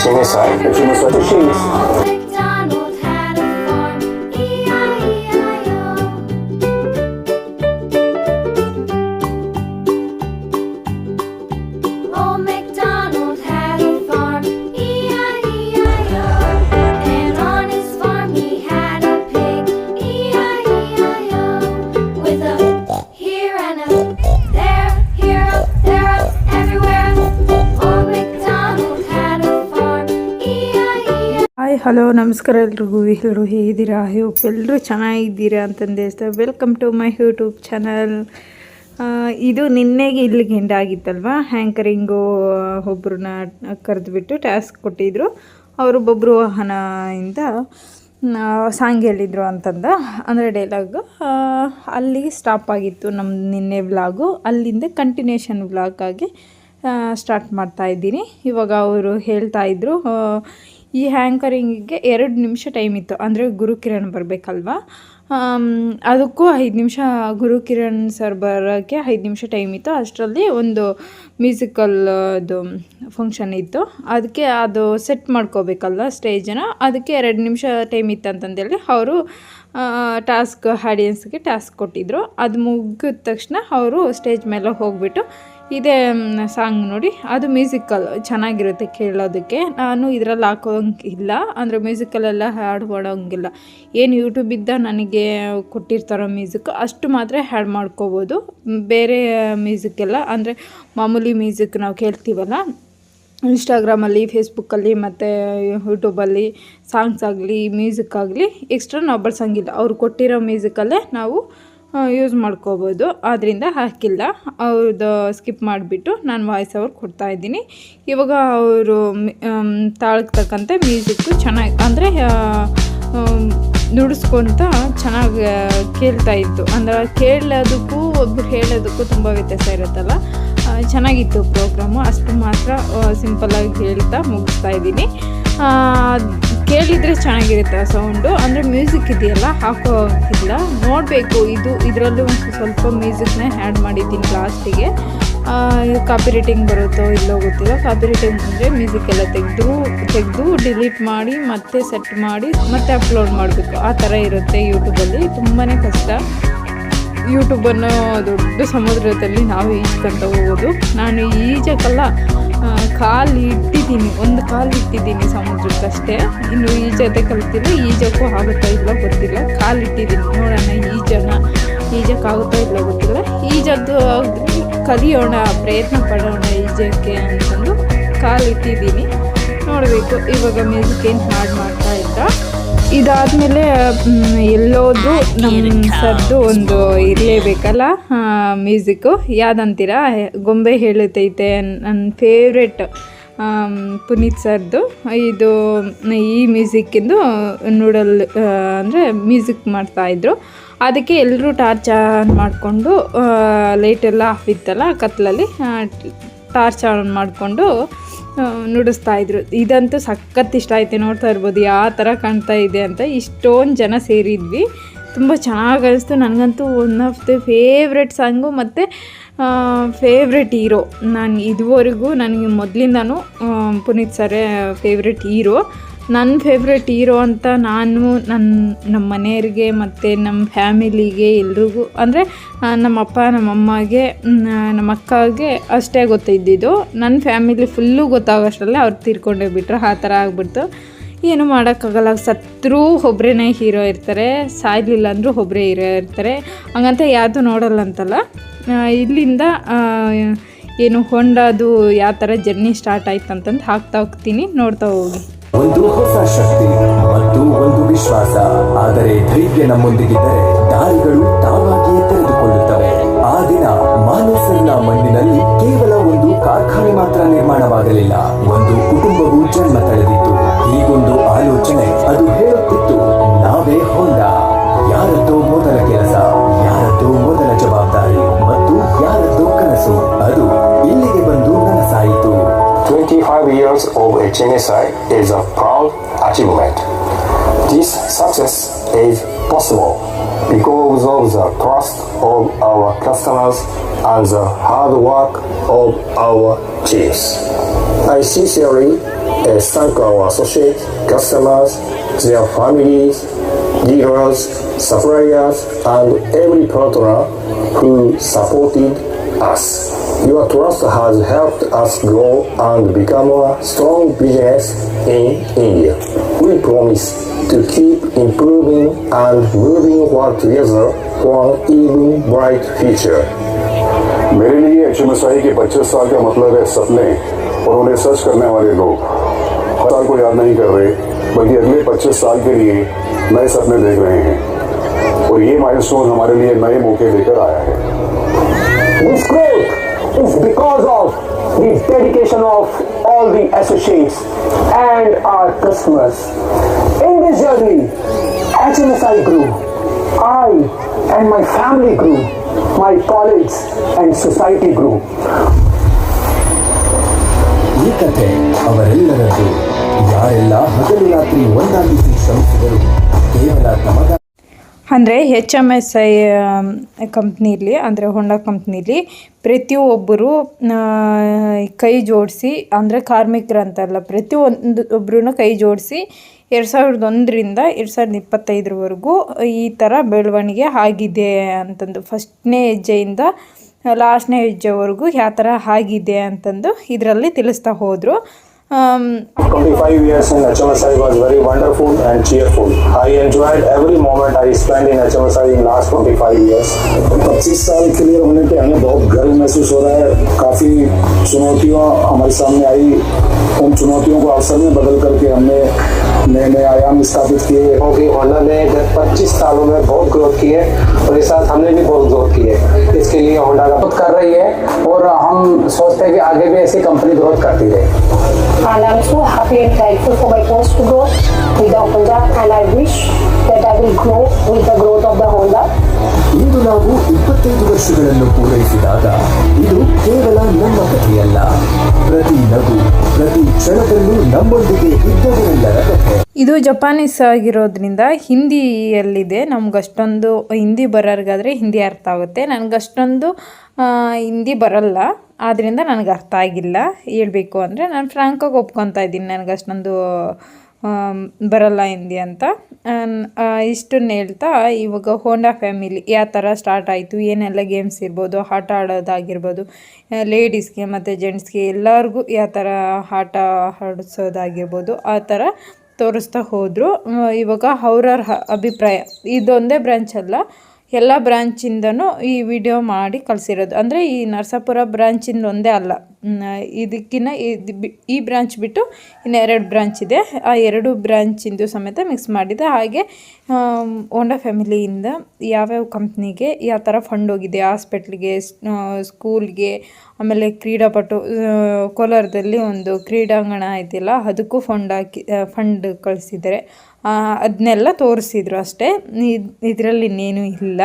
HMSI. HMSI machines. MacDonald had a farm, E-I-E-I-O. Old MacDonald had a farm, E-I-E-I-O. And on his farm he had a pig, E-I-E-I-O. With a here and a there, here up, there up, everywhere. Old MacDonald had a farm, E-I-E-I-O. Hi hello ನಮಸ್ಕಾರ ಎಲ್ಲರಿಗೂ ಹೇಗಿದ್ದೀರಾ? Hope ಎಲ್ಲರೂ ಚೆನ್ನಾಗಿದ್ದೀರಾ ಅಂತಂದು ಹೇಳ್ತಾರೆ. Welcome to my YouTube channel. ಇದು ನಿನ್ನೆಗೆ ಇಲ್ಲಿಗೆ ಎಂಡ್ ಆಗಿತ್ತಲ್ವ. ಹ್ಯಾಂಕರಿಂಗು ಒಬ್ಬರನ್ನ ಕರೆದುಬಿಟ್ಟು ಟಾಸ್ಕ್ ಕೊಟ್ಟಿದ್ರು. ಅವರು ಬೊಬ್ಬರು ವಾಹನದಿಂದ ಸಾಂಗ್ ಹೇಳಿದರು ಅಂತಂದ, ಅಂದರೆ ಡೈಲಾಗು ಅಲ್ಲಿಗೆ ಸ್ಟಾಪ್ ಆಗಿತ್ತು ನಮ್ಮ ನಿನ್ನೆ ವ್ಲಾಗು. ಅಲ್ಲಿಂದ ಕಂಟಿನ್ಯೂಷನ್ ವ್ಲಾಗಾಗಿ ಸ್ಟಾರ್ಟ್ ಮಾಡ್ತಾಯಿದ್ದೀನಿ. ಇವಾಗ ಅವರು ಹೇಳ್ತಾಯಿದ್ರು ಈ ಹ್ಯಾಂಕರಿಂಗಿಗೆ 2 ನಿಮಿಷ ಟೈಮ್ ಇತ್ತು, ಅಂದರೆ ಗುರುಕಿರಣ್ ಬರಬೇಕಲ್ವ, ಅದಕ್ಕೂ 5 ನಿಮಿಷ ಗುರುಕಿರಣ್ ಸರ್ ಬರೋಕ್ಕೆ 5 ನಿಮಿಷ ಟೈಮ್ ಇತ್ತು. ಅಷ್ಟರಲ್ಲಿ ಒಂದು ಮ್ಯೂಸಿಕಲ್ದು ಫಂಕ್ಷನ್ ಇತ್ತು, ಅದಕ್ಕೆ ಅದು ಸೆಟ್ ಮಾಡ್ಕೋಬೇಕಲ್ವ ಸ್ಟೇಜನ್ನು, ಅದಕ್ಕೆ 2 ನಿಮಿಷ ಟೈಮ್ ಇತ್ತು ಅಂತಂದೇಳಿ ಅವರು ಟಾಸ್ಕ್ ಆಡಿಯನ್ಸ್ಗೆ ಟಾಸ್ಕ್ ಕೊಟ್ಟಿದ್ದರು. ಅದು ಮುಗಿದ ತಕ್ಷಣ ಅವರು ಸ್ಟೇಜ್ ಮೇಲೆ ಹೋಗಿಬಿಟ್ಟು ಇದೇ ಸಾಂಗ್ ನೋಡಿ, ಅದು ಮ್ಯೂಸಿಕಲ್ ಚೆನ್ನಾಗಿರುತ್ತೆ ಕೇಳೋದಕ್ಕೆ. ನಾನು ಇದರಲ್ಲಿ ಹಾಕೋಂಗಿಲ್ಲ, ಅಂದರೆ ಮ್ಯೂಸಿಕಲೆಲ್ಲ ಹ್ಯಾಡ್ ಮಾಡೋಂಗಿಲ್ಲ. ಏನು ಯೂಟ್ಯೂಬಿಂದ ನನಗೆ ಕೊಟ್ಟಿರ್ತಾರೋ ಮ್ಯೂಸಿಕ್ ಅಷ್ಟು ಮಾತ್ರ ಹ್ಯಾಡ್ ಮಾಡ್ಕೋಬೋದು. ಬೇರೆ ಮ್ಯೂಸಿಕ್ಕೆಲ್ಲ ಅಂದರೆ ಮಾಮೂಲಿ ಮ್ಯೂಸಿಕ್ ನಾವು ಕೇಳ್ತೀವಲ್ಲ ಇನ್ಸ್ಟಾಗ್ರಾಮಲ್ಲಿ, ಫೇಸ್ಬುಕ್ಕಲ್ಲಿ ಮತ್ತು ಯೂಟ್ಯೂಬಲ್ಲಿ ಸಾಂಗ್ಸ್ ಆಗಲಿ ಮ್ಯೂಸಿಕ್ ಆಗಲಿ ಎಕ್ಸ್ಟ್ರಾ ನಾವು ಬಳಸೋಂಗಿಲ್ಲ. ಅವ್ರು ಕೊಟ್ಟಿರೋ ಮ್ಯೂಸಿಕಲ್ಲೇ ನಾವು ಯೂಸ್ ಮಾಡ್ಕೋಬೋದು. ಆದ್ದರಿಂದ ಹಾಕಿಲ್ಲ, ಅವ್ರದ್ದು ಸ್ಕಿಪ್ ಮಾಡಿಬಿಟ್ಟು ನಾನು ವಾಯ್ಸ್ ಓವರ್ ಕೊಡ್ತಾಯಿದ್ದೀನಿ. ಇವಾಗ ಅವರು ತಾಳಕ್ಕೆ ತಕ್ಕಂತೆ ಮ್ಯೂಸಿಕ್ಕು ಚೆನ್ನಾಗಿ, ಅಂದರೆ ನುಡಿಸ್ಕೊತ ಚೆನ್ನಾಗಿ ಕೇಳ್ತಾಯಿತ್ತು. ಅಂದರೆ ಕೇಳೋದಕ್ಕೂ ಒಬ್ಬರು ಹೇಳೋದಕ್ಕೂ ತುಂಬ ವ್ಯತ್ಯಾಸ ಇರುತ್ತಲ್ಲ. ಚೆನ್ನಾಗಿತ್ತು ಪ್ರೋಗ್ರಾಮು. ಅಷ್ಟು ಮಾತ್ರ ಸಿಂಪಲ್ಲಾಗಿ ಹೇಳ್ತಾ ಮುಗಿಸ್ತಾ ಇದ್ದೀನಿ. ಕೇಳಿದರೆ ಚೆನ್ನಾಗಿರುತ್ತೆ ಸೌಂಡು, ಅಂದರೆ ಮ್ಯೂಸಿಕ್ ಇದೆಯಲ್ಲ ಹಾಕೋಕ್ಕಿಲ್ಲ, ನೋಡಬೇಕು. ಇದರಲ್ಲೂ ಒಂದು ಸ್ವಲ್ಪ ಮ್ಯೂಸಿಕ್ನ ಆ್ಯಡ್ ಮಾಡಿದ್ದೀನಿ ಲಾಸ್ಟಿಗೆ. ಕಾಪಿ ರೈಟಿಂಗ್ ಬರುತ್ತೋ ಇಲ್ಲೋ ಗೊತ್ತಿಲ್ಲ. ಕಾಪಿ ರೈಟಿಂಗ್ ಅಂದರೆ ಮ್ಯೂಸಿಕ್ ಎಲ್ಲ ತೆಗೆದು ಡಿಲೀಟ್ ಮಾಡಿ ಮತ್ತೆ ಸೆಟ್ ಮಾಡಿ ಮತ್ತೆ ಅಪ್ಲೋಡ್ ಮಾಡಬೇಕು. ಆ ಥರ ಇರುತ್ತೆ ಯೂಟ್ಯೂಬಲ್ಲಿ. ತುಂಬಾ ಕಷ್ಟ. ಯೂಟ್ಯೂಬನ್ನು ದೊಡ್ಡ ಸಮುದ್ರದಲ್ಲಿ ನಾವು ಈಜ್ಕೊಂತ ಹೋಗೋದು. ನಾನು ಈಜಕ್ಕಲ್ಲ, ಒಂದು ಕಾಲು ಇಟ್ಟಿದ್ದೀನಿ ಸಮುದ್ರಕ್ಕಷ್ಟೇ. ಇನ್ನು ಈಜತೆ ಕಲಿತಿಲ್ಲ, ಈಜಕ್ಕೂ ಆಗುತ್ತಾ ಇಲ್ಲ ಗೊತ್ತಿಲ್ಲ. ಕಾಲಿಟ್ಟಿದ್ದೀನಿ, ನೋಡೋಣ ಈಜಕ್ಕಾಗುತ್ತಾ ಇಲ್ಲ ಗೊತ್ತಿಲ್ಲ. ಈಜದ್ದು ಕಲಿಯೋಣ, ಪ್ರಯತ್ನ ಪಡೋಣ ಈಜಕ್ಕೆ ಅಂತಂದು ಕಾಲಿಟ್ಟಿದ್ದೀನಿ. ನೋಡಬೇಕು ಇವಾಗ ಮ್ಯೂಸಿಕ್ ಏನು ಹಾಡು ಮಾಡ್ತಾ ಇದ್ದ. ಇದಾದಮೇಲೆ ಎಲ್ಲೋದು ನಮ್ಮ ಸರ್ದು ಒಂದು ಇರಲೇಬೇಕಲ್ಲ ಮ್ಯೂಸಿಕ್ಕು. ಯಾವುದಂತೀರಾ, ಗೊಂಬೆ ಹೇಳುತ್ತೈತೆ, ನನ್ನ ಫೇವ್ರೆಟ್ ಪುನೀತ್ ಸರ್ದು. ಈ ಮ್ಯೂಸಿಕ್ಕಿಂದು ನೂಡಲ್ ಅಂದರೆ ಮ್ಯೂಸಿಕ್ ಮಾಡ್ತಾಯಿದ್ರು. ಅದಕ್ಕೆ ಎಲ್ಲರೂ ಟಾರ್ಚ್ ಆನ್ ಮಾಡಿಕೊಂಡು, ಲೈಟೆಲ್ಲ ಆಫ್ ಇತ್ತಲ್ಲ ಕತ್ತಲಲ್ಲಿ, ಟಾರ್ಚ್ ಆನ್ ಮಾಡಿಕೊಂಡು ನುಡಿಸ್ತಾಯಿದ್ರು. ಇದಂತೂ ಸಖತ್ ಇಷ್ಟ ಆಯ್ತು. ನೋಡ್ತಾ ಇರ್ಬೋದು ಯಾವ ಥರ ಕಾಣ್ತಾ ಇದೆ ಅಂತ. ಇಷ್ಟೊಂದು ಜನ ಸೇರಿದ್ವಿ, ತುಂಬ ಚೆನ್ನಾಗಿ ಅನಿಸ್ತು. ನನಗಂತೂ one of the favourite song ಮತ್ತು ಫೇವ್ರೆಟ್ ಹೀರೋ. ನಾನು ಇದುವರೆಗೂ ನನಗೆ ಮೊದಲಿಂದನೂ ಪುನೀತ್ ಸರೇ ಫೇವ್ರೆಟ್ ಹೀರೋ. ನನ್ನ ಫೇವ್ರೆಟ್ ಹೀರೋ ಅಂತ ನಾನು ನಮ್ಮ ಮನೆಯವ್ರಿಗೆ ಮತ್ತು ನಮ್ಮ ಫ್ಯಾಮಿಲಿಗೆ ಎಲ್ರಿಗೂ, ಅಂದರೆ ನಮ್ಮ ಅಪ್ಪ ನಮ್ಮ ಅಮ್ಮಗೆ ನಮ್ಮ ಅಕ್ಕಗೆ ಅಷ್ಟೇ ಗೊತ್ತಿದ್ದಿದ್ದು. ನನ್ನ ಫ್ಯಾಮಿಲಿ ಫುಲ್ಲು ಗೊತ್ತಾಗೋಷ್ಟರಲ್ಲೇ ಅವ್ರು ತೀರ್ಕೊಂಡೇ ಬಿಟ್ರು. ಆ ಥರ ಆಗ್ಬಿಡ್ತು. ಏನು ಮಾಡೋಕ್ಕಾಗಲ್ಲ. ಸತ್ರೂ ಒಬ್ಬರೇ ಹೀರೋ ಇರ್ತಾರೆ, ಸಾಯಲಿಲ್ಲ ಅಂದರೂ ಒಬ್ಬರೇ ಹೀರೋ ಇರ್ತಾರೆ. ಹಂಗಂತ ಯಾವುದು ನೋಡಲ್ಲ ಅಂತಲ್ಲ. ಇಲ್ಲಿಂದ ಏನು ಹೊಂಡದು ಯಾವ ಥರ ಜರ್ನಿ ಸ್ಟಾರ್ಟ್ ಆಯ್ತು ಅಂತಂದು ಹಾಕ್ತಾ ಹೋಗ್ತೀನಿ, ನೋಡ್ತಾ ಹೋಗಿ. ಒಂದು ಹೊಸ ಶಕ್ತಿ ಮತ್ತು ಒಂದು ವಿಶ್ವಾಸ. ಆದರೆ ಧೈರ್ಯ ನಮ್ಮೊಂದಿಗಿದ್ದರೆ ದಾರಿಗಳು ತಾವಾಗಿಯೇ ತೆರೆದುಕೊಳ್ಳುತ್ತವೆ. ಆ ದಿನ ಮಾನಸರ್ನ ಮಣ್ಣಿನಲ್ಲಿ ಕೇವಲ ಒಂದು ಕಾರ್ಖಾನೆ ಮಾತ್ರ ನಿರ್ಮಾಣವಾಗಲಿಲ್ಲ, ಒಂದು ಕುಟುಂಬವು ಜನ್ಮ ತಳೆದಿತ್ತು. ಹೀಗೊಂದು ಆಲೋಚನೆ ಅದು ಹೇಳುತ್ತಿತ್ತು, ನಾವೇ ಹೊಂಡ. ಯಾರದ್ದೋ ಮೊದಲ ಕೆಲಸ, ಯಾರದ್ದೋ ಮೊದಲ ಜವಾಬ್ದಾರಿ ಮತ್ತು ಯಾರದ್ದೋ ಕನಸು, ಅದು ಇಲ್ಲಿಗೆ ಬಂದು ನನಸಾಯಿತು. 25 years of HMSI is a proud achievement. This success is possible because of the trust of our customers and the hard work of our chiefs. I sincerely thank our associates, customers, their families, dealers, suppliers, and every partner who supported us. Your trust has helped us grow and become a strong business in India. We promise to keep improving and moving forward together for an even bright future. मेरे लिए HMSI के 25 साल का मतलब है सपने और उन्हें सच करने वाले लोग। हर साल को याद नहीं कर रहे, बल्कि अगले 25 साल के लिए नए सपने देख रहे हैं और ये माइलस्टोन हमारे लिए नए मौके लेकर आया है। This growth is because of the dedication of all the associates and our customers. In this journey, HMSI grew. I and my family grew. My colleagues and society grew. ಈ ಕಥೆ ಅವರೆಲ್ಲರದ್ದು. ಯಾರೆಲ್ಲ ಹಗಲು ರಾತ್ರಿ ಒಂದಾಗಿ ಶ್ರಮಿಸಿದರು ಕೇವಲ ತಮಗ. ಅಂದರೆ HMSI ಕಂಪ್ನೀಲಿ ಅಂದರೆ ಹೊಂಡಾ ಕಂಪ್ನೀಲಿ ಪ್ರತಿಯೊಬ್ಬರು ಕೈ ಜೋಡಿಸಿ, ಅಂದರೆ ಕಾರ್ಮಿಕರಂತಲ್ಲ, ಪ್ರತಿಯೊಬ್ಬರೂ ಕೈ ಜೋಡಿಸಿ 2001ರಿಂದ 2025ವರೆಗೂ ಈ ಥರ ಬೆಳವಣಿಗೆ ಆಗಿದೆ ಅಂತಂದು, ಫಸ್ಟ್ನೇ ಹೆಜ್ಜೆಯಿಂದ ಲಾಸ್ಟ್ನೇ ಹೆಜ್ಜೆವರೆಗೂ ಯಾವ ಥರ ಆಗಿದೆ ಅಂತಂದು ಇದರಲ್ಲಿ ತಿಳಿಸ್ತಾ ಹೋದರು. 25 years in HMSI was very wonderful and cheerful. I enjoyed every moment I spent in HMSI in last 25 years. 25 साल क्लियर होने पे हमें बहुत गर्व महसूस हो रहा है. काफ़ी चुनौतियाँ हमारे सामने आई. उन चुनौतियों को अवसर में बदल करके हमने नए आयाम स्थापित किए. क्योंकि होंडा ने 25 सालों में बहुत ग्रोथ की है और इस साथ हमने भी बहुत ग्रोथ की है. इसके लिए होंडा का ग्रोथ कर रही है और हम सोचते हैं कि आगे भी ऐसी कंपनी ग्रोथ करती रहे. And I'm so happy and thankful for my post to growth with the Honda, and I wish that I will grow with the growth of the Honda. ಇಂದು ನಾವು 25 ವರ್ಷಗಳನ್ನು ಪೂರೈಸಿದಾಗ ಇದು ಕೇವಲ ನಮ್ಮ ಕಥೆಯಲ್ಲ, ಪ್ರತಿ ನಗು, ಪ್ರತಿ ಕ್ಷಣದಲ್ಲೂ ನಮ್ಮೊಂದಿಗೆ ಇದ್ದವರೆಲ್ಲರ ಕಥೆ. ಇದು ಜಪಾನೀಸ್ ಆಗಿರೋದ್ರಿಂದ ಹಿಂದಿಯಲ್ಲಿದೆ. ನಮಗಷ್ಟೊಂದು ಹಿಂದಿ ಬರೋರ್ಗಾದರೆ ಹಿಂದಿ ಅರ್ಥ ಆಗುತ್ತೆ. ನನಗಷ್ಟೊಂದು ಹಿಂದಿ ಬರಲ್ಲ, ಆದ್ದರಿಂದ ನನಗೆ ಅರ್ಥ ಆಗಿಲ್ಲ. ಹೇಳ್ಬೇಕು ಅಂದರೆ ನಾನು ಫ್ರಾಂಕಾಗಿ ಒಪ್ಕೊತಾ ಇದ್ದೀನಿ, ನನಗಷ್ಟೊಂದು ಬರಲ್ಲ ಹಿಂದಿ ಅಂತ. ಇಷ್ಟನ್ನು ಹೇಳ್ತಾ ಇವಾಗ ಹೋಂಡಾ ಫ್ಯಾಮಿಲಿ ಯಾವ ಥರ ಸ್ಟಾರ್ಟ್ ಆಯಿತು, ಏನೆಲ್ಲ ಗೇಮ್ಸ್ ಇರ್ಬೋದು, ಆಟ ಆಡೋದಾಗಿರ್ಬೋದು, ಲೇಡೀಸ್ಗೆ ಮತ್ತು ಜೆಂಟ್ಸ್ಗೆ ಎಲ್ಲರಿಗೂ ಯಾವ ಥರ ಆಟ ಆಡಿಸೋದಾಗಿರ್ಬೋದು, ಆ ಥರ ತೋರಿಸ್ತಾ ಹೋದರು. ಇವಾಗ ಅವರ ಅಭಿಪ್ರಾಯ, ಇದೊಂದೇ ಬ್ರಾಂಚ್ ಅಲ್ಲ, ಎಲ್ಲ ಬ್ರಾಂಚಿಂದನೂ ಈ ವಿಡಿಯೋ ಮಾಡಿ ಕಳಿಸಿರೋದು. ಅಂದರೆ ಈ ನರಸಾಪುರ ಬ್ರಾಂಚಿಂದ ಒಂದೇ ಅಲ್ಲ, ಇದಕ್ಕಿಂತ ಈ ಬ್ರಾಂಚ್ ಬಿಟ್ಟು ಇನ್ನು 2 ಬ್ರಾಂಚ್ ಇದೆ. ಆ 2 ಬ್ರಾಂಚಿಂದು ಸಮೇತ ಮಿಕ್ಸ್ ಮಾಡಿದೆ. ಹಾಗೆ ಹೋಂಡಾ ಫ್ಯಾಮಿಲಿಯಿಂದ ಯಾವ್ಯಾವ ಕಂಪ್ನಿಗೆ ಯಾವ ಥರ ಫಂಡ್ ಹೋಗಿದೆ, ಹಾಸ್ಪಿಟ್ಲಿಗೆ, ಸ್ಕೂಲ್ಗೆ, ಆಮೇಲೆ ಕ್ರೀಡಾಪಟು ಕೋಲಾರದಲ್ಲಿ ಒಂದು ಕ್ರೀಡಾಂಗಣ ಐತಿಲ್ಲ, ಅದಕ್ಕೂ ಫಂಡ್ ಕಳಿಸಿದ್ದಾರೆ. ಅದನ್ನೆಲ್ಲ ತೋರಿಸಿದ್ರು ಅಷ್ಟೇ, ಇದರಲ್ಲಿ ಇನ್ನೇನು ಇಲ್ಲ.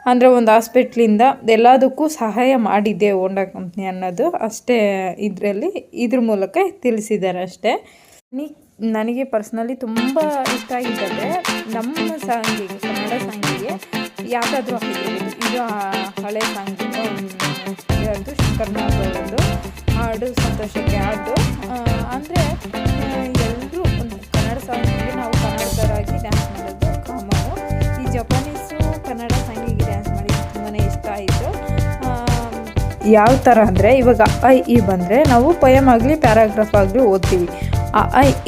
ಅಂದರೆ ಒಂದು ಹಾಸ್ಪಿಟ್ಲಿಂದ ಎಲ್ಲದಕ್ಕೂ ಸಹಾಯ ಮಾಡಿದೆ ಹೋಂಡಾ ಕಂಪ್ನಿ ಅನ್ನೋದು ಅಷ್ಟೇ ಇದ್ರ ಮೂಲಕ ತಿಳಿಸಿದ್ದಾರೆ ಅಷ್ಟೇ. ನನಗೆ ಪರ್ಸ್ನಲಿ ತುಂಬ ಇಷ್ಟ ಆಗಿದ್ದರೆ ನಮ್ಮ ಸಾಂಗಿಗೆ, ಕನ್ನಡ ಸಾಂಗಿಗೆ ಯಾವುದಾದ್ರೂ ಹಾಕಿದ್ದೀವಿ. ಇದು ಹಳೆ ಸಾಂಗ್ ಯಾವುದು, ಶಂಕರ್ನಾಥ್ ಹಾಡು ಸಂತೋಷಕ್ಕೆ ಹಾಡು. ಅಂದರೆ ಎಲ್ಲರೂ ಒಂದು ಕನ್ನಡ ಸಾಂಗಿಗೆ ನಾವು ಕನ್ನಡದವರಾಗಿ ಡ್ಯಾನ್ಸ್ ಮಾಡೋದು ಕಾಮನು. ಈ ಜಪಾನೀಸು ಕನ್ನಡ ಸಾಂಗಿಗೆ ಡ್ಯಾನ್ಸ್ ಮಾಡಿ ತುಂಬಾ ಇಷ್ಟ ಆಯಿತು. ಯಾವ ಥರ ಅಂದರೆ ಇವಾಗ I ಬಂದರೆ ನಾವು ಪೊಯಮ್ ಆಗಲಿ ಪ್ಯಾರಾಗ್ರಾಫ್ ಆಗಲಿ ಓದ್ತೀವಿ.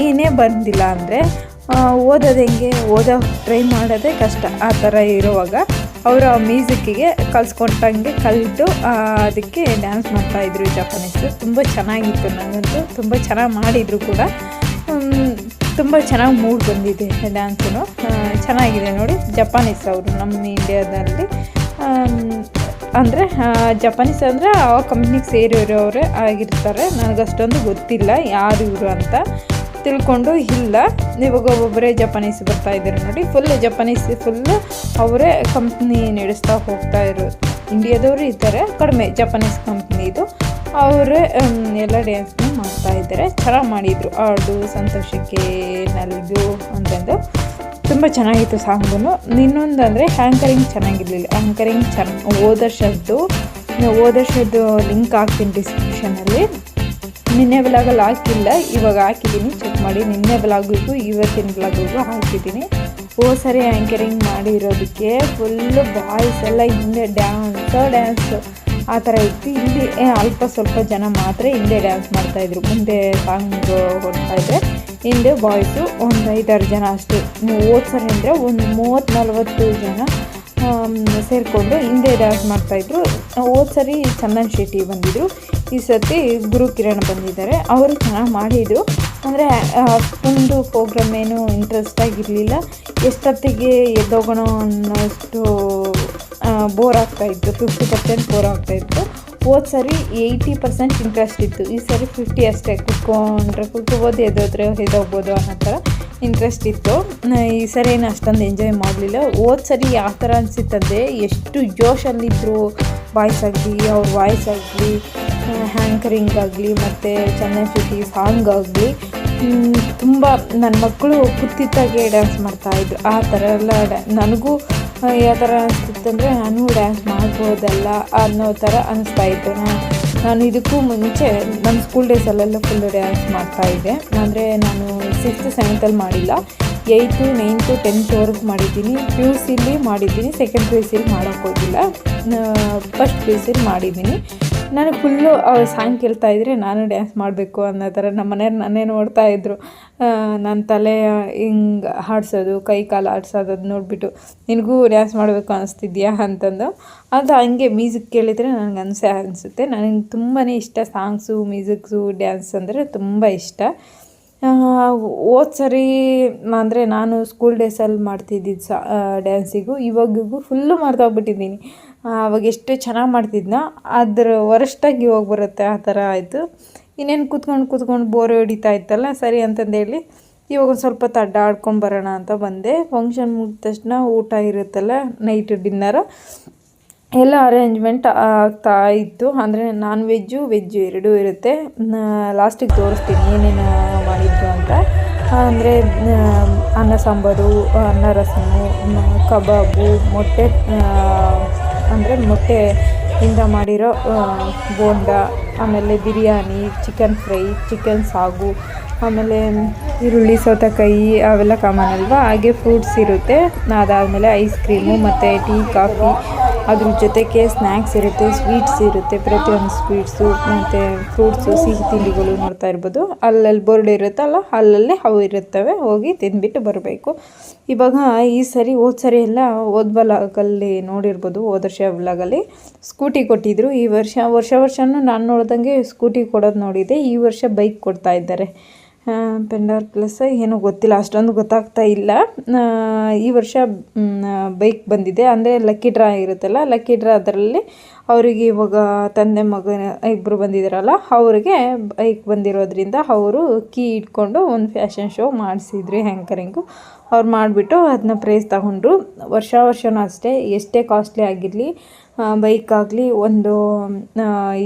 ಏನೇ ಬಂದಿಲ್ಲ ಅಂದರೆ ಓದೋದು ಹೆಂಗೆ, ಟ್ರೈ ಮಾಡೋದೇ ಕಷ್ಟ. ಆ ಥರ ಇರುವಾಗ ಅವರು ಆ ಮ್ಯೂಸಿಕ್ಕಿಗೆ ಕಲಿಸ್ಕೊಂಡಂಗೆ ಕಲಿತು ಅದಕ್ಕೆ ಡ್ಯಾನ್ಸ್ ಮಾಡ್ತಾಯಿದ್ರು ಜಪಾನೀಸು. ತುಂಬ ಚೆನ್ನಾಗಿತ್ತು, ನನಗಂತೂ ತುಂಬ ಚೆನ್ನಾಗಿ ಮಾಡಿದರು ಕೂಡ. ತುಂಬ ಚೆನ್ನಾಗಿ ಮೂಡ್ ಬಂದಿದೆ ಡ್ಯಾನ್ಸು, ಚೆನ್ನಾಗಿದೆ ನೋಡಿ. ಜಪಾನೀಸ್ ಅವರು ನಮ್ಮ ಇಂಡಿಯಾದಲ್ಲಿ ಅಂದರೆ ಜಪಾನೀಸ್ ಅಂದರೆ ಆ ಕಂಪ್ನಿಗೆ ಸೇರಿರೋರೇ ಆಗಿರ್ತಾರೆ. ನನಗಷ್ಟೊಂದು ಗೊತ್ತಿಲ್ಲ ಯಾರು ಇವರು ಅಂತ ತಿಳ್ಕೊಂಡು ಇಲ್ಲ. ಇವಾಗ ಒಬ್ಬೊಬ್ಬರೇ ಜಪಾನೀಸ್ ಬರ್ತಾಯಿದ್ದಾರೆ ನೋಡಿ, ಫುಲ್ ಜಪಾನೀಸ್ ಅವರೇ ಕಂಪ್ನಿ ನಡೆಸ್ತಾ ಹೋಗ್ತಾ ಇರೋದು. ಇಂಡಿಯಾದವರು ಇದ್ದಾರೆ ಕಡಿಮೆ, ಜಪಾನೀಸ್ ಕಂಪ್ನಿದು ಅವರೇ ಎಲ್ಲ ಡ್ಯಾನ್ಸ್ನ ಮಾಡ್ತಾಯಿದ್ದಾರೆ. ಚೆನ್ನಾಗಿ ಮಾಡಿದರು, ಹಾಡು ಸಂತೋಷಕ್ಕೆ ನಲಿದು ಅಂತಂದು ತುಂಬ ಚೆನ್ನಾಗಿತ್ತು ಸಾಂಗು. ಇನ್ನೊಂದು ಅಂದರೆ ಆ್ಯಂಕರಿಂಗ್ ಚೆನ್ನಾಗಿರಲಿಲ್ಲ. ಆ್ಯಂಕರಿಂಗ್ ಹೋದ ವರ್ಷದ್ದು ಲಿಂಕ್ ಹಾಕ್ತೀನಿ ಡಿಸ್ಕ್ರಿಪ್ಷನಲ್ಲಿ. ನಿನ್ನೆ ಬ್ಲಾಗಲ್ಲಿ ಹಾಕಿಲ್ಲ, ಇವಾಗ ಹಾಕಿದ್ದೀನಿ, ಚೆಕ್ ಮಾಡಿ. ನಿನ್ನೆ ಬ್ಲಾಗಿಗೂ ಇವತ್ತಿನ ಬ್ಲಾಗಿಗೂ ಹಾಕಿದ್ದೀನಿ. ಸರಿ ಆ್ಯಂಕರಿಂಗ್ ಮಾಡಿರೋದಕ್ಕೆ ಫುಲ್ಲು ಬಾಯ್ಸ್ ಎಲ್ಲ ಹಿಂದೆ ಡ್ಯಾನ್ಸ್ ಆ ಥರ ಇತ್ತು. ಇಲ್ಲಿ ಅಲ್ಪ ಸ್ವಲ್ಪ ಜನ ಮಾತ್ರ ಹಿಂದೆ ಡ್ಯಾನ್ಸ್ ಮಾಡ್ತಾಯಿದ್ರು, ಮುಂದೆ ಸಾಂಗ್ ಹೊಡ್ತಾಯಿದ್ರೆ ಹಿಂದೆ ಬಾಯ್ಸು ಒಂದು 5-6 ಜನ ಅಷ್ಟೇ. ಸರಿ ಅಂದರೆ ಒಂದು 30-40 ಜನ ಸೇರಿಕೊಂಡು ಹಿಂದೆ ಡ್ಯಾನ್ಸ್ ಮಾಡ್ತಾಯಿದ್ರು. ಸರಿ ಚಂದನ್ ಶೆಟ್ಟಿ ಬಂದಿದ್ದರು, ಈ ಸರ್ತಿ ಗುರುಕಿರಣ್ ಬಂದಿದ್ದಾರೆ. ಅವರು ಚೆನ್ನಾಗಿ ಮಾಡಿದರು. ಅಂದರೆ ಅಷ್ಟೊಂದು ಪ್ರೋಗ್ರಾಮ್ ಏನು ಇಂಟ್ರೆಸ್ಟ್ ಆಗಿರಲಿಲ್ಲ. ಎಷ್ಟೊತ್ತಿಗೆ ಎದ್ದೋಗೋಣ ಅನ್ನೋಷ್ಟು ಬೋರ್ ಆಗ್ತಾಯಿತ್ತು, 50% ಬೋರ್ ಆಗ್ತಾಯಿತ್ತು. ಸರಿ 80% ಇಂಟ್ರೆಸ್ಟ್ ಇತ್ತು. ಈ ಸರಿ 50 ಅಷ್ಟೇ. ಕುತ್ಕೋಬೋದು, ಎದ್ದೋಗ್ಬೋದು ಅನ್ನೋ ಥರ ಇಂಟ್ರೆಸ್ಟ್ ಇತ್ತು. ಈ ಸರಿ ಏನು ಅಷ್ಟೊಂದು ಎಂಜಾಯ್ ಮಾಡಲಿಲ್ಲ. ಸರಿ ಯಾವ ಥರ ಅನಿಸಿತ್ತಂದರೆ ಎಷ್ಟು ಜೋಶಲ್ಲಿದ್ದರು ಬಾಯ್ಸ್ ಆಗಲಿ, ಅವ್ರ ವಾಯ್ಸ್ ಆಗಲಿ, ಹ್ಯಾಂಕರಿಂಗ್ ಆಗಲಿ, ಮತ್ತು ಚಂದನ್ ಶೆಟ್ಟಿ ಸಾಂಗ್ ಆಗಲಿ ತುಂಬ ನನ್ನ ಮಕ್ಕಳು ಕುತ್ತಿತ್ತಾಗೆ ಡ್ಯಾನ್ಸ್ ಮಾಡ್ತಾಯಿದ್ರು. ಆ ಥರ ಎಲ್ಲ ನನಗೂ ಯಾವ ಥರ ಅನಿಸ್ತಿತ್ತಂದರೆ ನಾನು ಡ್ಯಾನ್ಸ್ ಮಾಡ್ಬೋದಲ್ಲ ಅನ್ನೋ ಥರ ಅನಿಸ್ತಾಯಿತ್ತು. ನಾನು ಇದಕ್ಕೂ ಮುಂಚೆ ನನ್ನ ಸ್ಕೂಲ್ ಡೇಸಲ್ಲೆಲ್ಲ ಫುಲ್ಲು ಡ್ಯಾನ್ಸ್ ಮಾಡ್ತಾಯಿದ್ದೆ. ಅಂದರೆ ನಾನು 6th 7th ಮಾಡಿಲ್ಲ, 8th 9th 10th ಮಾಡಿದ್ದೀನಿ. PUCಲಿ ಮಾಡಿದ್ದೀನಿ, ಸೆಕೆಂಡ್ PUCಲಿ ಮಾಡೋಕ್ಕೋಗಿಲ್ಲ, ಫಸ್ಟ್ PUCಲಿ ಮಾಡಿದ್ದೀನಿ. ನನಗೆ ಫುಲ್ಲು ಸಾಂಗ್ ಕೇಳ್ತಾಯಿದ್ರೆ ನಾನು ಡ್ಯಾನ್ಸ್ ಮಾಡಬೇಕು ಅನ್ನೋ ಥರ ನಮ್ಮ ಮನೆಯವ್ರು ನನ್ನೇ ನೋಡ್ತಾಯಿದ್ರು. ನನ್ನ ತಲೆ ಹಿಂಗೆ ಆಡಿಸೋದು, ಕೈ ಕಾಲು ಆಡಿಸೋದು, ಅದು ನೋಡಿಬಿಟ್ಟು ನಿನಗೂ ಡ್ಯಾನ್ಸ್ ಮಾಡಬೇಕು ಅನ್ನಿಸ್ತಿದ್ಯಾ ಅಂತಂದು. ಅದು ಹಂಗೆ ಮ್ಯೂಸಿಕ್ ಕೇಳಿದರೆ ನನಗೆ ಅನಿಸುತ್ತೆ. ನನಗೆ ತುಂಬಾ ಇಷ್ಟ ಸಾಂಗ್ಸು, ಮ್ಯೂಸಿಕ್ಸು, ಡ್ಯಾನ್ಸ್ ಅಂದರೆ ತುಂಬ ಇಷ್ಟ. ಸರಿ ಅಂದರೆ ನಾನು ಸ್ಕೂಲ್ ಡೇಸಲ್ಲಿ ಮಾಡ್ತಿದ್ದಿದ್ದು ಡ್ಯಾನ್ಸಿಗೂ ಇವಾಗಿಗೂ ಫುಲ್ಲು ಮಾಡ್ತಾಗ್ಬಿಟ್ಟಿದ್ದೀನಿ. ಆವಾಗ ಎಷ್ಟು ಚೆನ್ನಾಗಿ ಮಾಡ್ತಿದ್ನೋ ಅದ್ರ ವರಷ್ಟಾಗಿ ಇವಾಗ ಬರುತ್ತೆ, ಆ ಥರ ಆಯಿತು. ಇನ್ನೇನು ಕೂತ್ಕೊಂಡು ಬೋರ್ ಹೊಡಿತಾ ಇತ್ತಲ್ಲ, ಸರಿ ಅಂತಂದೇಳಿ ಇವಾಗ ಒಂದು ಸ್ವಲ್ಪ ಅಡ್ಡಾಡ್ಕೊಂಡು ಬರೋಣ ಅಂತ ಬಂದೆ. ಫಂಕ್ಷನ್ ಮುಗಿದ ತಕ್ಷಣ ಊಟ ಇರುತ್ತಲ್ಲ, ನೈಟ್ ಡಿನ್ನರು ಎಲ್ಲ ಅರೇಂಜ್ಮೆಂಟ್ ಆಗ್ತಾ ಇತ್ತು. ಅಂದರೆ ನಾನ್ ವೆಜ್ಜು ವೆಜ್ಜು ಎರಡೂ ಇರುತ್ತೆ. ಲಾಸ್ಟಿಗೆ ತೋರಿಸ್ತೀನಿ ಏನೇನು ಮಾಡಿದ್ರು ಅಂತ. ಅಂದರೆ ಅನ್ನ ಸಾಂಬಾರು, ಅನ್ನ ರಸಮು, ಕಬಾಬು, ಮೊಟ್ಟೆ ಅಂದರೆ ಮೊಟ್ಟೆಯಿಂದ ಮಾಡಿರೋ ಬೋಂಡ, ಆಮೇಲೆ ಬಿರಿಯಾನಿ, ಚಿಕನ್ ಫ್ರೈ, ಚಿಕನ್ ಸಾಗು, ಆಮೇಲೆ ಈರುಳ್ಳಿ, ಸೌತೆಕಾಯಿ ಅವೆಲ್ಲ ಕಾಮನ್ ಅಲ್ವಾ. ಹಾಗೆ ಫ್ರೂಟ್ಸ್ ಇರುತ್ತೆ. ಅದಾದಮೇಲೆ ಐಸ್ ಕ್ರೀಮು ಮತ್ತು ಟೀ, ಕಾಫಿ, ಅದ್ರ ಜೊತೆಗೆ ಸ್ನ್ಯಾಕ್ಸ್ ಇರುತ್ತೆ, ಸ್ವೀಟ್ಸ್ ಇರುತ್ತೆ, ಪ್ರತಿಯೊಂದು ಸ್ವೀಟ್ಸು ಮತ್ತು ಫ್ರೂಟ್ಸು, ಸಿಹಿ ತಿಂಡಿಗಳು ನೋಡ್ತಾ ಇರ್ಬೋದು. ಅಲ್ಲಲ್ಲಿ ಬೋರ್ಡ್ ಇರುತ್ತಲ್ಲ, ಅಲ್ಲಲ್ಲೇ ಅವು ಇರುತ್ತವೆ, ಹೋಗಿ ತಿಂದ್ಬಿಟ್ಟು ಬರಬೇಕು. ಇವಾಗ ಈ ಸರಿ ಸರಿ ಎಲ್ಲ ವ್ಲಾಗಲ್ಲಿ ನೋಡಿರ್ಬೋದು, ವರ್ಷ ವ್ಲಾಗಲ್ಲಿ ಸ್ಕೂಟಿ ಕೊಟ್ಟಿದ್ದರು. ಈ ವರ್ಷನೂ ನಾನು ನೋಡ್ದಂಗೆ ಸ್ಕೂಟಿ ಕೊಡೋದು ನೋಡಿದ್ದೆ. ಈ ವರ್ಷ ಬೈಕ್ ಕೊಡ್ತಾ ಇದ್ದಾರೆ. ಪೆಂಡಾರ್ ಪ್ಲಸ್ ಏನೋ ಗೊತ್ತಿಲ್ಲ, ಅಷ್ಟೊಂದು ಗೊತ್ತಾಗ್ತಾ ಇಲ್ಲ. ಈ ವರ್ಷ ಬೈಕ್ ಬಂದಿದೆ. ಅಂದರೆ ಲಕ್ಕಿ ಡ್ರಾ ಇರುತ್ತಲ್ಲ, ಲಕ್ಕಿ ಡ್ರಾ ಅದರಲ್ಲಿ ಅವರಿಗೆ ಇವಾಗ ತಂದೆ ಮಗನ ಇಬ್ಬರು ಬಂದಿದ್ದಾರಲ್ಲ, ಅವರಿಗೆ ಬೈಕ್ ಬಂದಿರೋದ್ರಿಂದ ಅವರು ಕೀ ಇಟ್ಕೊಂಡು ಒಂದು ಫ್ಯಾಷನ್ ಶೋ ಮಾಡಿಸಿದ್ರು. ಹ್ಯಾಂಕರಿಂಗು ಅವ್ರು ಮಾಡಿಬಿಟ್ಟು ಅದನ್ನ ಪ್ರೈಸ್ ತಗೊಂಡ್ರು. ವರ್ಷನೂ ಅಷ್ಟೇ, ಎಷ್ಟೇ ಕಾಸ್ಟ್ಲಿ ಆಗಿರಲಿ, ಬೈಕ್ ಆಗಲಿ, ಒಂದು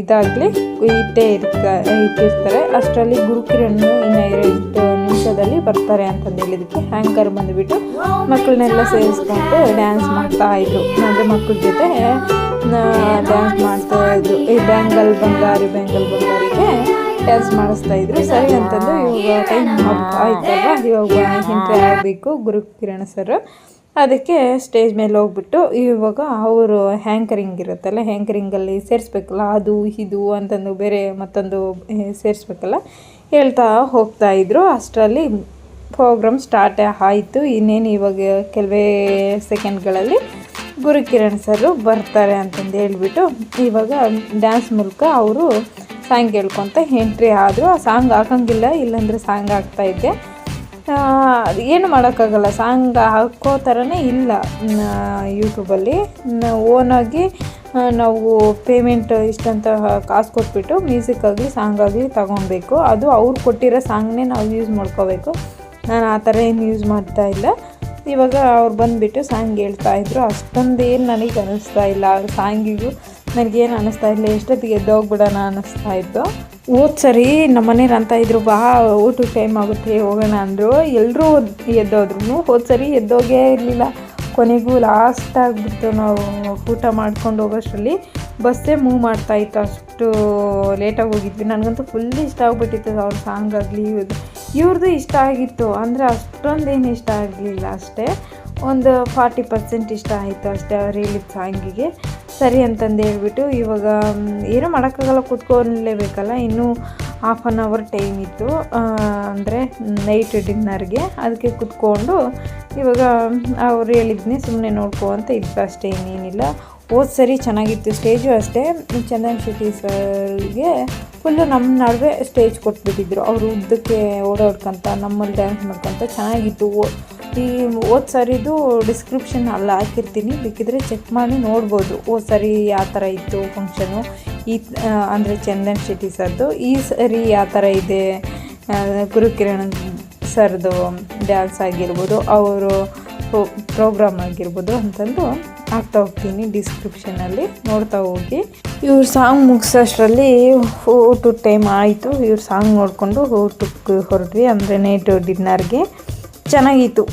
ಇದಾಗಲಿ ಇಟ್ಟಿರ್ತಾರೆ. ಅಷ್ಟರಲ್ಲಿ ಗುರುಕಿರಣ್ ಇನ್ನು 2 ನಿಮಿಷದಲ್ಲಿ ಬರ್ತಾರೆ ಅಂತಂದು ಹೇಳಿದಕ್ಕೆ ಹ್ಯಾಂಕರ್ ಬಂದುಬಿಟ್ಟು ಮಕ್ಕಳನ್ನೆಲ್ಲ ಸೇರಿಸ್ಕೊಂಡು ಡ್ಯಾನ್ಸ್ ಮಾಡ್ತಾಯಿದ್ರು. ಅಂದರೆ ಮಕ್ಕಳ ಜೊತೆ ಡ್ಯಾನ್ಸ್ ಮಾಡ್ತಾಯಿದ್ರು. ಈ ಬ್ಯಾಂಗಲ್ ಬಂಗಾರಿಗೆ ಡ್ಯಾನ್ಸ್ ಮಾಡಿಸ್ತಾಯಿದ್ರು. ಸರಿ ಅಂತಂದು ಇವಾಗ ಟೈಮ್ ಆಯ್ತಲ್ವ, ಇವಾಗ ಎಂಟ್ರಿ ಆಗಬೇಕು ಗುರುಕಿರಣ್ ಸರ್. ಅದಕ್ಕೆ ಸ್ಟೇಜ್ ಮೇಲೆ ಹೋಗ್ಬಿಟ್ಟು ಇವಾಗ ಅವರು ಹ್ಯಾಂಕರಿಂಗ್ ಇರುತ್ತಲ್ಲ, ಹ್ಯಾಂಕರಿಂಗಲ್ಲಿ ಸೇರಿಸ್ಬೇಕಲ್ಲ, ಅದು ಇದು ಅಂತಂದು ಬೇರೆ ಮತ್ತೊಂದು ಸೇರಿಸ್ಬೇಕಲ್ಲ, ಹೇಳ್ತಾ ಹೋಗ್ತಾಯಿದ್ರು. ಅಷ್ಟರಲ್ಲಿ ಪ್ರೋಗ್ರಾಮ್ ಸ್ಟಾರ್ಟ್ ಆಯಿತು. ಇನ್ನೇನು ಇವಾಗ ಕೆಲವೇ ಸೆಕೆಂಡ್ಗಳಲ್ಲಿ ಗುರುಕಿರಣ್ ಸರು ಬರ್ತಾರೆ ಅಂತಂದು ಹೇಳ್ಬಿಟ್ಟು ಇವಾಗ ಡ್ಯಾನ್ಸ್ ಮೂಲಕ ಅವರು ಸಾಂಗ್ ಹೇಳ್ಕೊತ ಎಂಟ್ರಿ ಆದರು. ಆ ಸಾಂಗ್ ಹಾಕೋಂಗಿಲ್ಲ, ಇಲ್ಲಾಂದರೆ ಸಾಂಗ್ ಹಾಕ್ತಾಯಿದ್ದೆ. ಏನು ಮಾಡೋಕ್ಕಾಗಲ್ಲ, ಸಾಂಗ್ ಹಾಕೋ ಥರನೇ ಇಲ್ಲ ಯೂಟ್ಯೂಬಲ್ಲಿ. ಓನಾಗಿ ನಾವು ಪೇಮೆಂಟ್ ಇಷ್ಟಂತ ಕಾಸು ಕೊಟ್ಬಿಟ್ಟು ಮ್ಯೂಸಿಕ್ ಆಗಲಿ ಸಾಂಗ್ ಆಗಲಿ ತಗೊಬೇಕು. ಅದು ಅವ್ರು ಕೊಟ್ಟಿರೋ ಸಾಂಗ್ನೇ ನಾವು ಯೂಸ್ ಮಾಡ್ಕೋಬೇಕು. ನಾನು ಆ ಥರ ಏನು ಯೂಸ್ ಮಾಡ್ತಾಯಿಲ್ಲ. ಇವಾಗ ಅವ್ರು ಬಂದುಬಿಟ್ಟು ಸಾಂಗ್ ಹೇಳ್ತಾಯಿದ್ರು. ಅಷ್ಟೊಂದೇನು ನನಗೆ ಅನ್ನಿಸ್ತಾ ಇಲ್ಲ, ಅವ್ರ ಸಾಂಗಿಗೂ ನನಗೇನು ಅನ್ನಿಸ್ತಾ ಇಲ್ಲ, ಎಷ್ಟೊತ್ತಿಗೆ ಎದ್ದೋಗ್ಬಿಡೋಣ ಅನ್ನಿಸ್ತಾಯಿತ್ತು. ಸರಿ ನಮ್ಮ ಮನೇರು ಅಂತ ಇದ್ರು, ಬಾ ಊಟಕ್ಕೆ ಟೈಮ್ ಆಗುತ್ತೆ ಹೋಗೋಣ ಅಂದರು. ಎಲ್ಲರೂ ಎದ್ದೋದ್ರು. ಸರಿ ಎದ್ದೋಗೇ ಇರಲಿಲ್ಲ. ಕೊನೆಗೂ ಲಾಸ್ಟ್ ಆಗಿಬಿಡ್ತು. ನಾವು ಊಟ ಮಾಡ್ಕೊಂಡು ಹೋಗೋಷ್ಟರಲ್ಲಿ ಬಸ್ಸೇ ಮೂವ್ ಮಾಡ್ತಾಯಿತ್ತು, ಅಷ್ಟು ಲೇಟಾಗಿ ಹೋಗಿದ್ವಿ. ನನಗಂತೂ ಫುಲ್ ಇಷ್ಟ ಆಗಿಬಿಟ್ಟಿತ್ತು ಅವ್ರ ಸಾಂಗ್ ಆಗಲಿ, ಇವ್ರದ್ದು ಇಷ್ಟ ಆಗಿತ್ತು. ಅಂದರೆ ಅಷ್ಟೊಂದೇನು ಇಷ್ಟ ಆಗಲಿಲ್ಲ, ಅಷ್ಟೇ ಒಂದು 40% ಇಷ್ಟ ಆಯಿತು ಅಷ್ಟೇ ಅವ್ರು ಹೇಳಿದ ಸಾಂಗಿಗೆ. ಸರಿ ಅಂತಂದು ಹೇಳ್ಬಿಟ್ಟು ಇವಾಗ ಏನೂ ಮಾಡೋಕ್ಕಾಗಲ್ಲ, ಕೂತ್ಕೊಳ್ಳೇಬೇಕಲ್ಲ. ಇನ್ನೂ 1/2 ಅವರ್ ಟೈಮ್ ಇತ್ತು, ಅಂದರೆ ನೈಟ್ ಡಿನ್ನರ್ಗೆ. ಅದಕ್ಕೆ ಕೂತ್ಕೊಂಡು ಇವಾಗ ಅವ್ರು ಹೇಳಿದ್ನಿ ಸುಮ್ಮನೆ ನೋಡ್ಕೊ ಅಂತ ಇದ್ದು ಅಷ್ಟೇ, ಇನ್ನೇನಿಲ್ಲ. ಸರಿ ಚೆನ್ನಾಗಿತ್ತು. ಸ್ಟೇಜು ಅಷ್ಟೇ, ಚಂದನ್ ಶೆಟ್ಟಿ ಸರ್ಗೆ ಫುಲ್ಲು ನಮ್ಮ ನಡುವೆ ಸ್ಟೇಜ್ ಕೊಟ್ಬಿಟ್ಟಿದ್ರು. ಅವರು ಉದ್ದಕ್ಕೆ ಓಡಾಡ್ಕೊಂತ ನಮ್ಮಲ್ಲಿ ಡ್ಯಾನ್ಸ್ ಮಾಡ್ಕೊತ ಚೆನ್ನಾಗಿತ್ತು. ಈ ಸರಿದು ಡಿಸ್ಕ್ರಿಪ್ಷನ್ ಅಲ್ಲಿ ಹಾಕಿರ್ತೀನಿ, ಬೇಕಿದ್ರೆ ಚೆಕ್ ಮಾಡಿ ನೋಡ್ಬೋದು. ಸರಿ ಯಾವ ಥರ ಇತ್ತು ಫಂಕ್ಷನು, ಅಂದರೆ ಚಂದನ್ ಶೆಟ್ಟಿ ಸರ್ದು. ಈ ಸರಿ ಯಾವ ಥರ ಇದೆ, ಗುರುಕಿರಣ್ ಸರ್ದು ಡ್ಯಾನ್ಸ್ ಆಗಿರ್ಬೋದು, ಅವರು ಪ್ರೋಗ್ರಾಮ್ ಆಗಿರ್ಬೋದು ಅಂತಂದು ಹಾಕ್ತಾ ಹೋಗ್ತೀನಿ ಡಿಸ್ಕ್ರಿಪ್ಷನಲ್ಲಿ, ನೋಡ್ತಾ ಹೋಗಿ. ಇವ್ರ ಸಾಂಗ್ ಮುಗಿಸೋಷ್ಟರಲ್ಲಿ ಊಟದ ಟೈಮ್ ಆಯಿತು. ಇವ್ರ ಸಾಂಗ್ ನೋಡಿಕೊಂಡು ಊಟಕ್ಕೆ ಹೊರಟ್ವಿ, ಅಂದರೆ ನೈಟ್ ಡಿನ್ನರ್ಗೆ. ಚೆನ್ನಾಗಿತ್ತು.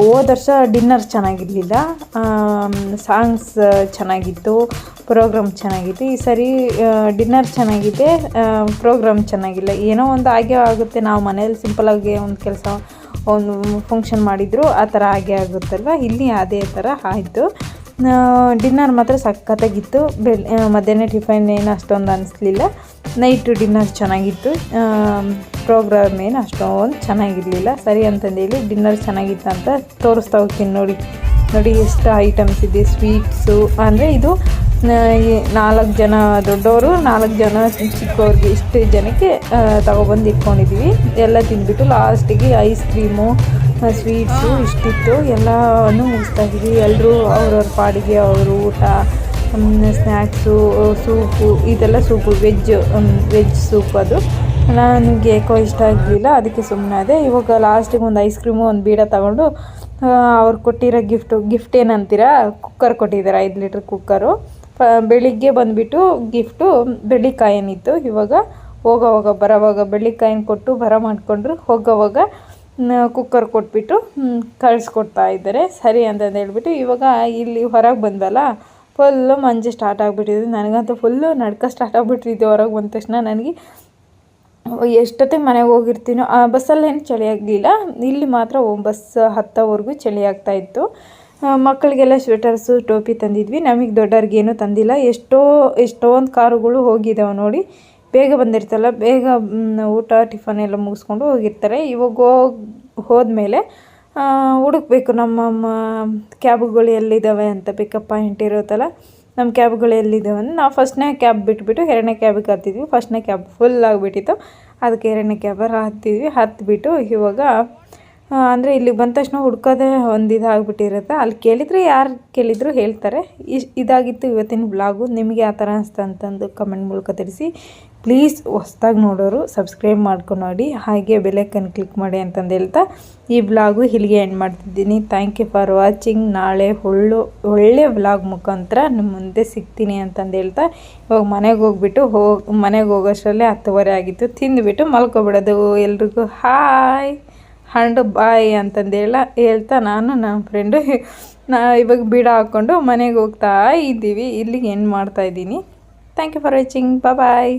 ಹೋದ ವರ್ಷ ಡಿನ್ನರ್ ಚೆನ್ನಾಗಿರಲಿಲ್ಲ, ಸಾಂಗ್ಸ್ ಚೆನ್ನಾಗಿತ್ತು, ಪ್ರೋಗ್ರಾಮ್ ಚೆನ್ನಾಗಿತ್ತು. ಈ ಸರಿ ಡಿನ್ನರ್ ಚೆನ್ನಾಗಿದೆ, ಪ್ರೋಗ್ರಾಮ್ ಚೆನ್ನಾಗಿಲ್ಲ. ಏನೋ ಒಂದು ಆಗೇ ಆಗುತ್ತೆ. ನಾವು ಮನೇಲಿ ಸಿಂಪಲಾಗಿ ಒಂದು ಫಂಕ್ಷನ್ ಮಾಡಿದ್ರು ಆ ಥರ ಆಗೇ ಆಗುತ್ತಲ್ವ, ಇಲ್ಲಿ ಅದೇ ಥರ ಆಯಿತು. ಡಿನ್ನರ್ ಮಾತ್ರ ಸಖತ್ತಾಗಿತ್ತು. ಮಧ್ಯಾಹ್ನ ಟಿಫನ್ ಏನು ಅಷ್ಟೊಂದು ಅನ್ನಿಸ್ಲಿಲ್ಲ. ನೈಟು ಡಿನ್ನರ್ ಚೆನ್ನಾಗಿತ್ತು, ಪ್ರೋಗ್ರಾಮ್ ಏನು ಅಷ್ಟೊಂದು ಚೆನ್ನಾಗಿರಲಿಲ್ಲ. ಸರಿ ಅಂತಂದೇಳಿ ಡಿನ್ನರ್ ಚೆನ್ನಾಗಿತ್ತು ಅಂತ ತೋರಿಸ್ತಾ ಹೋಗ್ತೀನಿ. ನೋಡಿ ಎಷ್ಟು ಐಟಮ್ಸ್ ಇದೆ. ಸ್ವೀಟ್ಸು, ಅಂದರೆ ಇದು 4 ಜನ ದೊಡ್ಡವರು, 4 ಜನ ಚಿಕ್ಕವ್ರಿಗೆ, ಇಷ್ಟು ಜನಕ್ಕೆ ತಗೊಬಂದು ಇಟ್ಕೊಂಡಿದ್ವಿ. ಎಲ್ಲ ತಿಂದ್ಬಿಟ್ಟು ಲಾಸ್ಟಿಗೆ ಐಸ್ ಕ್ರೀಮು, ಸ್ವೀಟ್ಸು ಇಷ್ಟಿತ್ತು. ಎಲ್ಲನೂ ಮುಗಿಸ್ತಾ ಇದ್ವಿ. ಎಲ್ಲರೂ ಅವ್ರವ್ರ ಪಾಡಿಗೆ ಅವರು ಊಟ, ಸ್ನ್ಯಾಕ್ಸು, ಸೂಪು, ಇದೆಲ್ಲ ಸೂಪು, ವೆಜ್ ಸೂಪ್. ಅದು ನನಗೆ ಏಕೋ ಇಷ್ಟ ಆಗಲಿಲ್ಲ, ಅದಕ್ಕೆ ಸುಮ್ಮನೆ ಅದೇ. ಇವಾಗ ಲಾಸ್ಟಿಗೆ ಒಂದು ಐಸ್ ಕ್ರೀಮು, ಒಂದು ಬೀಡ ತಗೊಂಡು ಅವ್ರು ಕೊಟ್ಟಿರೋ ಗಿಫ್ಟ್ ಏನಂತೀರಾ, ಕುಕ್ಕರ್ ಕೊಟ್ಟಿದ್ದಾರೆ, 5 ಲೀಟ್ರ್ ಕುಕ್ಕರು. ಬೆಳಿಗ್ಗೆ ಬಂದುಬಿಟ್ಟು ಗಿಫ್ಟು ಬೆಳ್ಳಿಕಾಯಿನಿತ್ತು. ಇವಾಗ ಬರೋವಾಗ ಬೆಳ್ಳಿಕಾಯಿನ ಕೊಟ್ಟು ಮಾಡಿಕೊಂಡ್ರು, ಹೋಗೋವಾಗ ಕುಕ್ಕರ್ ಕೊಟ್ಬಿಟ್ಟು ಕಳಿಸ್ಕೊಡ್ತಾ ಇದ್ದಾರೆ. ಸರಿ ಅಂತಂದು ಹೇಳ್ಬಿಟ್ಟು ಇವಾಗ ಇಲ್ಲಿ ಹೊರಗೆ ಬಂದಲ್ಲ, ಫುಲ್ಲು ಮಂಜು ಸ್ಟಾರ್ಟ್ ಆಗಿಬಿಟ್ಟಿದೆ. ನನಗಂತೂ ಫುಲ್ಲು ನಡ್ಕ ಸ್ಟಾರ್ಟ್ ಆಗಿಬಿಟ್ಟಿದ್ದೆ. ಹೊರಗೆ ಬಂದ ತಕ್ಷಣ ನನಗೆ ಎಷ್ಟೊತ್ತಿಗೆ ಮನೆಗೆ ಹೋಗಿರ್ತೀನೋ. ಆ ಬಸ್ಸಲ್ಲೇನು ಚಳಿ ಆಗಲಿಲ್ಲ, ಇಲ್ಲಿ ಮಾತ್ರ ಬಸ್ ಹತ್ತೋವರೆಗೂ ಚಳಿ ಆಗ್ತಾಯಿತ್ತು. ಮಕ್ಕಳಿಗೆಲ್ಲ ಸ್ವೆಟರ್ಸು, ಟೋಪಿ ತಂದಿದ್ವಿ. ನಮಗೆ ದೊಡ್ಡವ್ರಿಗೇನು ತಂದಿಲ್ಲ. ಎಷ್ಟೊಂದು ಕಾರುಗಳು ಹೋಗಿದ್ದಾವೆ ನೋಡಿ. ಬೇಗ ಬಂದಿರ್ತಲ್ಲ, ಬೇಗ ಊಟ ಟಿಫನ್ ಎಲ್ಲ ಮುಗಿಸ್ಕೊಂಡು ಹೋಗಿರ್ತಾರೆ. ಇವಾಗ ಹೋದ್ಮೇಲೆ ಹುಡುಕ್ಬೇಕು ನಮ್ಮ ಕ್ಯಾಬ್ಗಳು ಎಲ್ಲಿದ್ದಾವೆ ಅಂತ. ಪಿಕಪ್ ಪಾಯಿಂಟ್ ಇರುತ್ತಲ್ಲ, ನಮ್ಮ ಕ್ಯಾಬ್ಗಳು ಎಲ್ಲಿದ್ದಾವೆ ಅಂತ. ನಾವು ಫಸ್ಟ್ನೇ ಕ್ಯಾಬ್ ಬಿಟ್ಬಿಟ್ಟು 2ನೇ ಕ್ಯಾಬಿಗೆ ಹತ್ತಿದ್ವಿ. ಫಸ್ಟ್ನೇ ಕ್ಯಾಬ್ ಫುಲ್ ಆಗಿಬಿಟ್ಟಿತ್ತು, ಅದಕ್ಕೆ 2ನೇ ಕ್ಯಾಬಲ್ಲಿ ಹತ್ತಿಬಿಟ್ಟು ಇವಾಗ ಅಂದರೆ ಇಲ್ಲಿಗೆ ಬಂದ ತಕ್ಷಣ ಹುಡ್ಕೋದೇ ಒಂದು ಇದಾಗ್ಬಿಟ್ಟಿರುತ್ತೆ. ಅಲ್ಲಿ ಕೇಳಿದರೆ ಯಾರು ಕೇಳಿದ್ರು ಹೇಳ್ತಾರೆ. ಇದಾಗಿತ್ತು ಇವತ್ತಿನ ಬ್ಲಾಗು. ನಿಮಗೆ ಆ ಥರ ಅನಿಸ್ತಾ ಅಂತಂದು ಕಮೆಂಟ್ ಮೂಲಕ ತಿಳಿಸಿ. ಪ್ಲೀಸ್ ಹೊಸ್ದಾಗಿ ನೋಡೋರು ಸಬ್ಸ್ಕ್ರೈಬ್ ಮಾಡ್ಕೊಂಡು ನೋಡಿ, ಹಾಗೆ ಬೆಲ್ಲೈಕನ್ ಕ್ಲಿಕ್ ಮಾಡಿ ಅಂತಂದು ಹೇಳ್ತಾ ಈ ಬ್ಲಾಗು ಇಲ್ಲಿಗೆ ಎಂಡ್ ಮಾಡ್ತಿದ್ದೀನಿ. Thank you for watching. ನಾಳೆ ಒಳ್ಳೆ ಬ್ಲಾಗ್ ಮುಖಾಂತರ ನಿಮ್ಮ ಮುಂದೆ ಸಿಗ್ತೀನಿ ಅಂತಂದು ಹೇಳ್ತಾ ಇವಾಗ ಮನೆಗೆ ಹೋಗೋಷ್ಟರಲ್ಲೇ 10:30 ಆಗಿತ್ತು. ತಿಂದುಬಿಟ್ಟು ಮಲ್ಕೊಬಿಡೋದು. ಎಲ್ರಿಗೂ ಹಾಯ್ ಹಂಡ್ ಬಾಯ್ ಅಂತಂದು ಹೇಳ್ತಾ ನಾನು ನನ್ನ ಫ್ರೆಂಡು ಇವಾಗ ಬೀಡ ಹಾಕ್ಕೊಂಡು ಮನೆಗೆ ಹೋಗ್ತಾ ಇದ್ದೀವಿ. ಇಲ್ಲಿಗೆ ಎಂಡ್ ಮಾಡ್ತಾಯಿದ್ದೀನಿ. Thank you for watching. Bye.